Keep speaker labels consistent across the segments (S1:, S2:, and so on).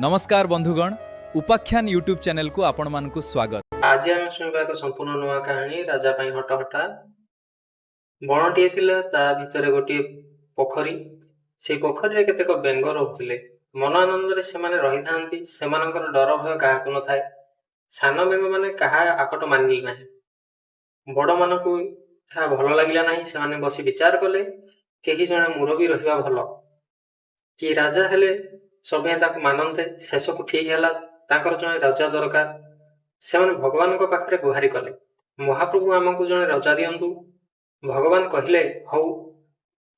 S1: नमस्कार बंधुगण उपाख्यान YouTube channel को आपण मानकु स्वागत।
S2: आज आम शुणा एक संपूर्ण नुआ कहानी राजा पाई हटहटा बणटीए थिला ता भितरे गोटे पोखरी से पोखरी केतेक बेंग रोहुथिले मन आनंद रे से माने रही थांती सेमानकर डर भय काहाकु न थाए सान बेंग माने काहा आकट मानिले नाही बड़ मानकु हा भलो लागिला नाही से माने बसी विचार कले केही जणे मुरबी रहिबा भलो कि राजा हेले सभे ताकु मानन्ते शेषकु ठीक हैला तांकर जणे राजा दरकार से माने भगवान को पाखरे गुहारी कले महाप्रभु आमको जणे राजा दियंतु भगवान कहले हौ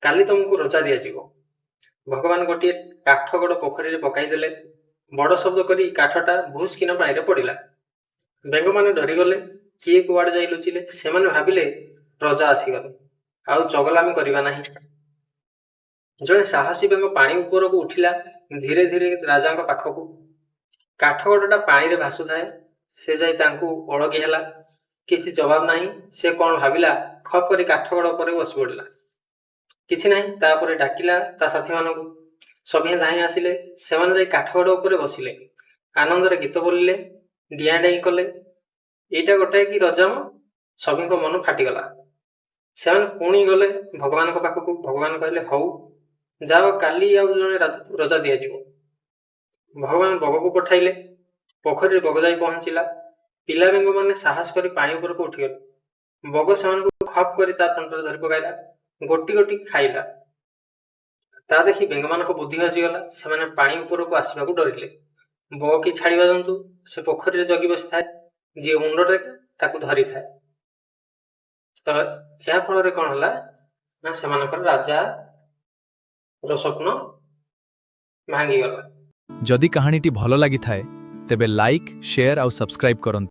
S2: काली तुमको राजा दिया जीवो भगवान गोटे काठ गड़ पोखरी रे पकाई देले बड़ शब्द करी काठटा भूस किना पानी रे पड़िला बेंग माने डरी गले किए कुआडे जाई लुचिले से माने भाबिले राजा आसी गले आउ चगलामी करिबा नाही जणे साहसी बेंग पानी ऊपर को उठिला धीरे धीरे राजा को पाखकू काठ गड़टा पानी रे भासु थाए से जाई तांकू ओळगी हैला किसी जवाब नाही से कोन भाबिला खप करी काठ गड़ पर बस पड़ला किछि नाही तापरे डाकिला ता साथी मानकू सभे धाई आसिले से माने जाई काठ गड़ ऊपर बसिले आनंद रे गीत बोलिले डिया डाई कले एटा गोटाए कि रजाम सभी को मन फाटी गला से माने पुणी गले भगवान को पाखकू भगवान कहले हौ जाओ काली आउ जने रजा दिया जीवो भगवान बग को पठाइले पोखरी बग जाई पहुंचिला पिला बेंग माने साहस करी पानी ऊपर को उठिगले बग से को खप करी ता तंत्र धरि पकाइला गोटी गोटी खाइला ता देखि बेंग मान को बुद्धि हजि गला से माने पानी ऊपर को आसीबा को डरिले बग की छाड़ीबा जंतु से पोखरी रे जगी बसि थाए जे मुंडटे ताकू धरि खाए तो या फल रे कोन हला ना से मानकर राजा रो स्वप्न भांगी गला।
S1: जदि कहानीटी भलो लागि थाए तेबे लाइक शेयर और सब्सक्राइब करंतु।